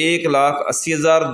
1,80,000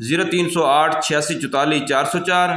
0308 86 44 404۔